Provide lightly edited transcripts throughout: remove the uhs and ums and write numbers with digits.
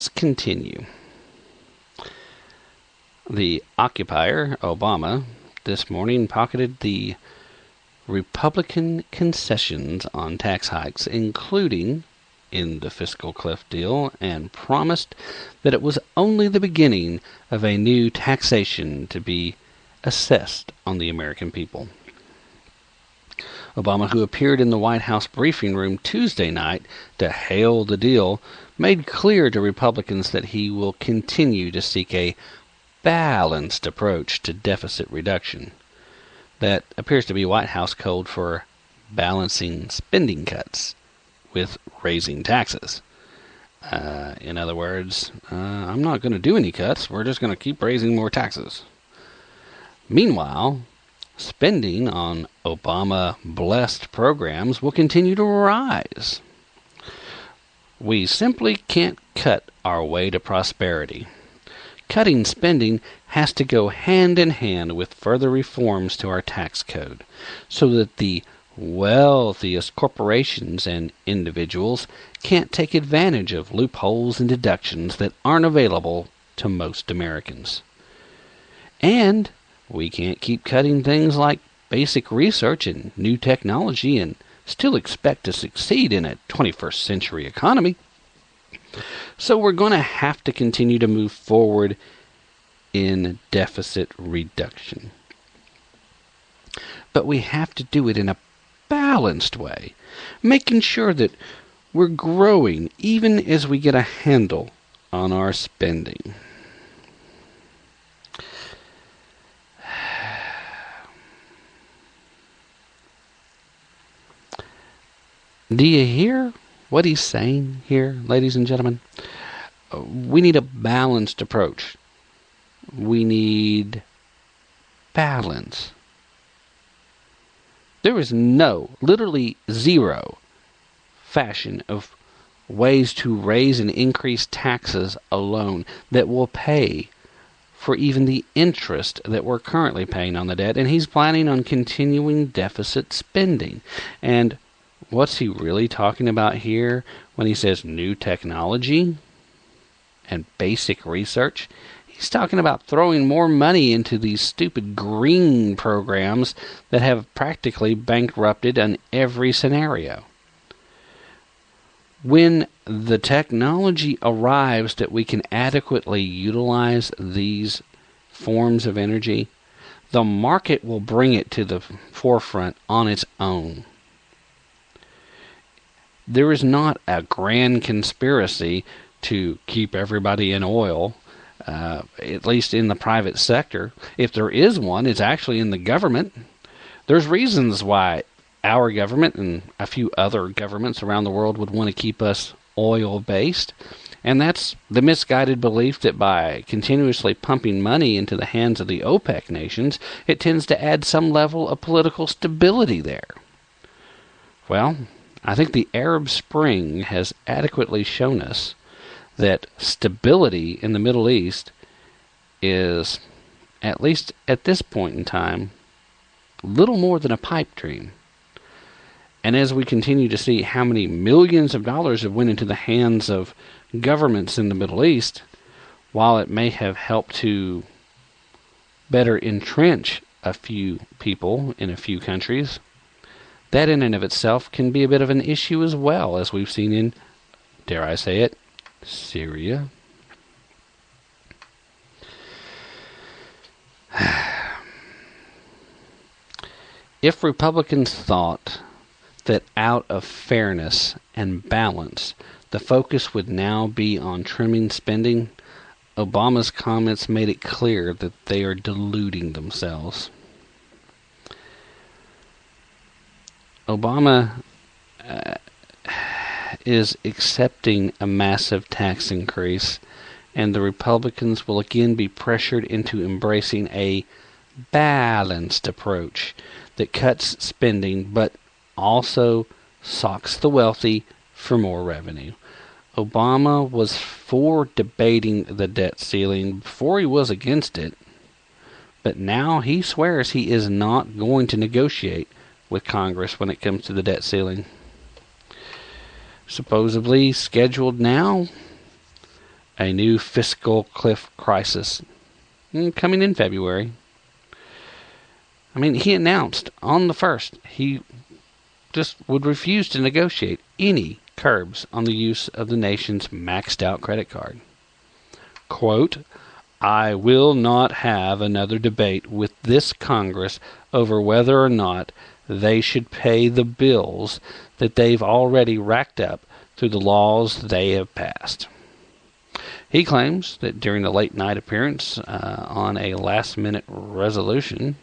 let's continue. The occupier, Obama, this morning pocketed the Republican concessions on tax hikes, including in the fiscal cliff deal, and promised that it was only the beginning of a new taxation to be assessed on the American people. Obama, who appeared in the White House briefing room Tuesday night to hail the deal, made clear to Republicans that he will continue to seek a balanced approach to deficit reduction. That appears to be White House code for balancing spending cuts with raising taxes. In other words, I'm not going to do any cuts. We're just going to keep raising more taxes. Meanwhile, spending on Obama-blessed programs will continue to rise. We simply can't cut our way to prosperity. Cutting spending has to go hand in hand with further reforms to our tax code, so that the wealthiest corporations and individuals can't take advantage of loopholes and deductions that aren't available to most Americans. And we can't keep cutting things like basic research and new technology and still expect to succeed in a 21st century economy. So we're going to have to continue to move forward in deficit reduction. But we have to do it in a balanced way, making sure that we're growing even as we get a handle on our spending. Do you hear what he's saying here, ladies and gentlemen? We need a balanced approach. We need balance. There is literally zero fashion of ways to raise and increase taxes alone that will pay for even the interest that we're currently paying on the debt. And he's planning on continuing deficit spending. And what's he really talking about here when he says new technology and basic research? He's talking about throwing more money into these stupid green programs that have practically bankrupted in every scenario. When the technology arrives that we can adequately utilize these forms of energy, the market will bring it to the forefront on its own. There is not a grand conspiracy to keep everybody in oil, at least in the private sector. If there is one, it's actually in the government. There's reasons why our government and a few other governments around the world would want to keep us oil-based. And that's the misguided belief that by continuously pumping money into the hands of the OPEC nations, it tends to add some level of political stability there. Well, I think the Arab Spring has adequately shown us that stability in the Middle East is, at least at this point in time, little more than a pipe dream. And as we continue to see how many millions of dollars have went into the hands of governments in the Middle East, while it may have helped to better entrench a few people in a few countries, that in and of itself can be a bit of an issue as well, as we've seen in, dare I say it, Syria. If Republicans thought that out of fairness and balance, the focus would now be on trimming spending, Obama's comments made it clear that they are deluding themselves. Obama is accepting a massive tax increase, and the Republicans will again be pressured into embracing a balanced approach that cuts spending but also socks the wealthy for more revenue. Obama was for debating the debt ceiling before he was against it, but now he swears he is not going to negotiate with Congress when it comes to the debt ceiling. Supposedly scheduled now, a new fiscal cliff crisis coming in February. I mean, he announced on the 1st he just would refuse to negotiate any curbs on the use of the nation's maxed out credit card. Quote, I will not have another debate with this Congress over whether or not they should pay the bills that they've already racked up through the laws they have passed. He claims that during the late night appearance on a last-minute resolution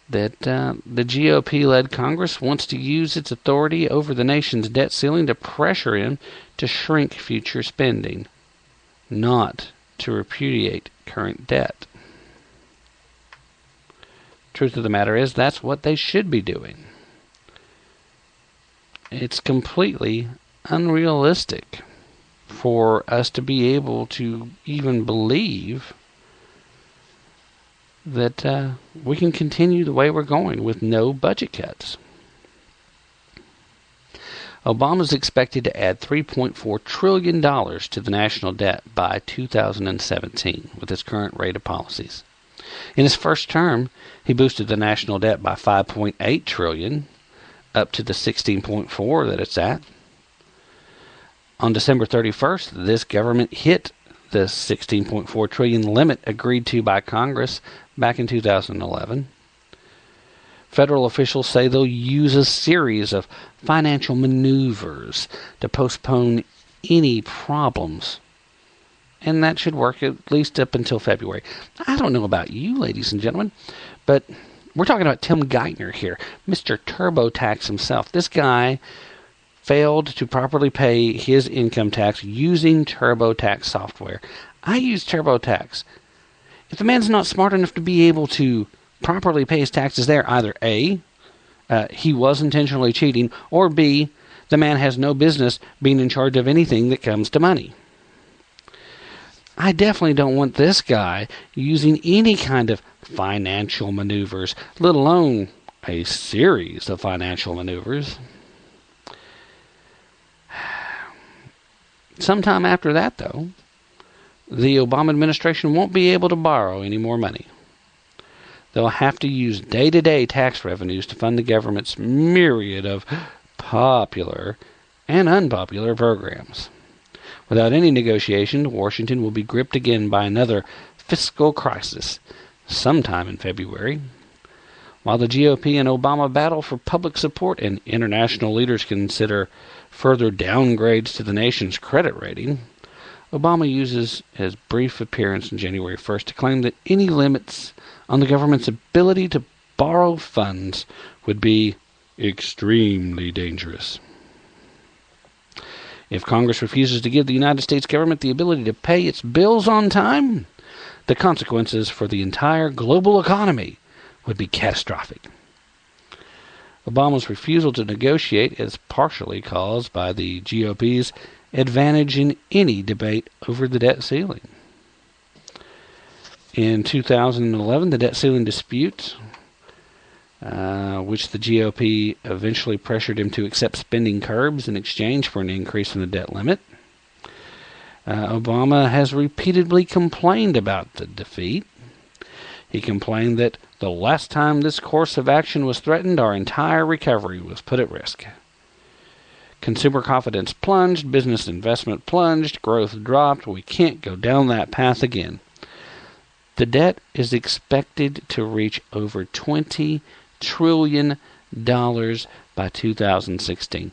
that the GOP-led Congress wants to use its authority over the nation's debt ceiling to pressure him to shrink future spending, not to repudiate current debt. Truth of the matter is, that's what they should be doing. It's completely unrealistic for us to be able to even believe that we can continue the way we're going with no budget cuts. Obama's expected to add $3.4 trillion to the national debt by 2017 with his current rate of policies. In his first term, he boosted the national debt by $5.8 trillion, up to the $16.4 that it's at. On December 31st, this government hit the $16.4 trillion limit agreed to by Congress back in 2011. Federal officials say they'll use a series of financial maneuvers to postpone any problems. And that should work at least up until February. I don't know about you, ladies and gentlemen, but we're talking about Tim Geithner here, Mr. TurboTax himself. This guy failed to properly pay his income tax using TurboTax software. I use TurboTax. If the man's not smart enough to be able to properly pay his taxes there, either A, he was intentionally cheating, or B, the man has no business being in charge of anything that comes to money. I definitely don't want this guy using any kind of financial maneuvers, let alone a series of financial maneuvers. Sometime after that, though, the Obama administration won't be able to borrow any more money. They'll have to use day-to-day tax revenues to fund the government's myriad of popular and unpopular programs. Without any negotiation, Washington will be gripped again by another fiscal crisis sometime in February. While the GOP and Obama battle for public support and international leaders consider further downgrades to the nation's credit rating, Obama uses his brief appearance on January 1st to claim that any limits on the government's ability to borrow funds would be extremely dangerous. If Congress refuses to give the United States government the ability to pay its bills on time, the consequences for the entire global economy would be catastrophic. Obama's refusal to negotiate is partially caused by the GOP's advantage in any debate over the debt ceiling. In 2011, the debt ceiling dispute, which the GOP eventually pressured him to accept spending curbs in exchange for an increase in the debt limit, Obama has repeatedly complained about the defeat. He complained that the last time this course of action was threatened, our entire recovery was put at risk. Consumer confidence plunged, business investment plunged, growth dropped. We can't go down that path again. The debt is expected to reach over $20 trillion by 2016.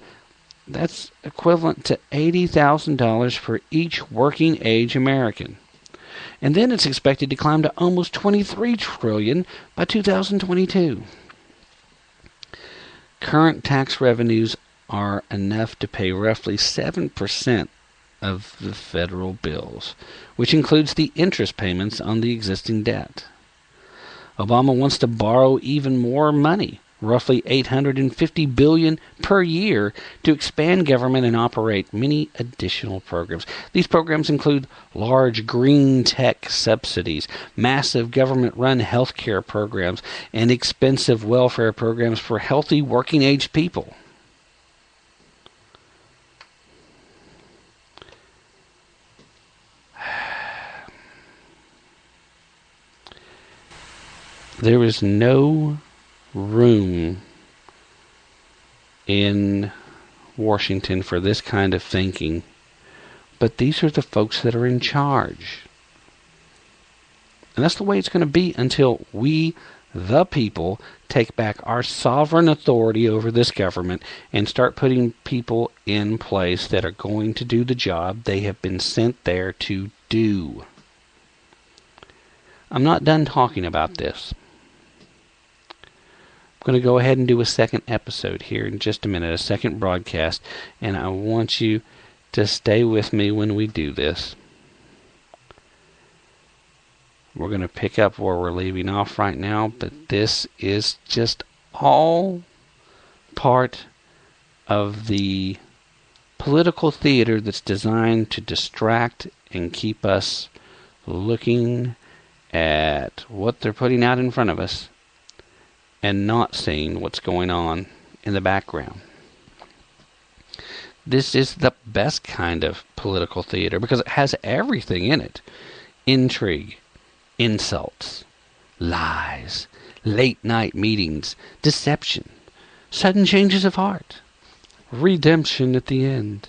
That's equivalent to $80,000 for each working-age American. And then it's expected to climb to almost $23 trillion by 2022. Current tax revenues are enough to pay roughly 7% of the federal bills, which includes the interest payments on the existing debt. Obama wants to borrow even more money, roughly $850 billion per year, to expand government and operate many additional programs. These programs include large green tech subsidies, massive government-run health care programs, and expensive welfare programs for healthy working-age people. There is no room in Washington for this kind of thinking, but these are the folks that are in charge. And that's the way it's going to be until we, the people, take back our sovereign authority over this government and start putting people in place that are going to do the job they have been sent there to do. I'm not done talking about this. I'm going to go ahead and do a second episode here in just a minute, a second broadcast, and I want you to stay with me when we do this. We're going to pick up where we're leaving off right now, but this is just all part of the political theater that's designed to distract and keep us looking at what they're putting out in front of us and not seeing what's going on in the background. This is the best kind of political theater because it has everything in it. Intrigue, insults, lies, late-night meetings, deception, sudden changes of heart, redemption at the end.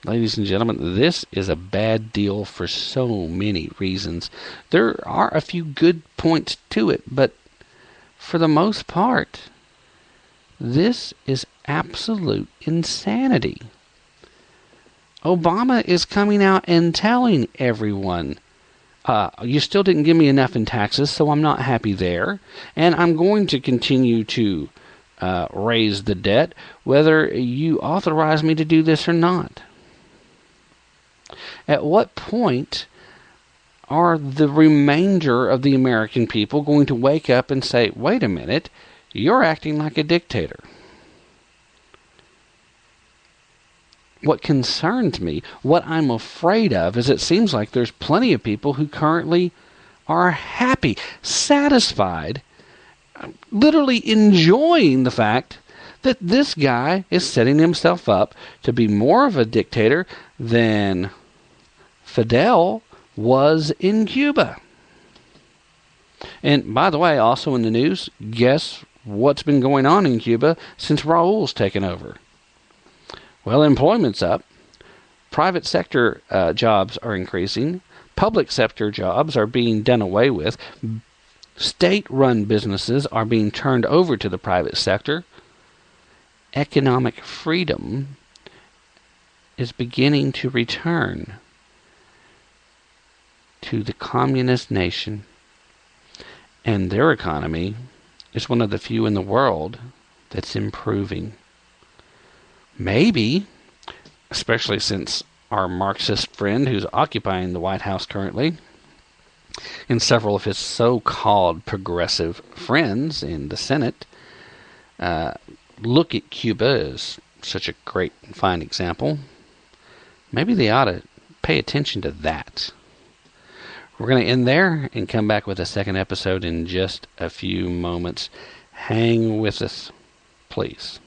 Ladies and gentlemen, this is a bad deal for so many reasons. There are a few good points to it, but for the most part, this is absolute insanity. Obama is coming out and telling everyone, you still didn't give me enough in taxes, so I'm not happy there, and I'm going to continue to raise the debt, whether you authorize me to do this or not. At what point are the remainder of the American people going to wake up and say, wait a minute, you're acting like a dictator? What concerns me, what I'm afraid of, is it seems like there's plenty of people who currently are happy, satisfied, literally enjoying the fact that this guy is setting himself up to be more of a dictator than Fidel was in Cuba. And by the way, also in the news, guess what's been going on in Cuba since Raul's taken over? Well, employment's up. Private sector jobs are increasing. Public sector jobs are being done away with. State-run businesses are being turned over to the private sector. Economic freedom is beginning to return to the communist nation, and their economy is one of the few in the world that's improving. Maybe, especially since our Marxist friend who's occupying the White House currently, and several of his so-called progressive friends in the Senate, look at Cuba as such a great and fine example. Maybe they ought to pay attention to that. We're going to end there and come back with a second episode in just a few moments. Hang with us, please.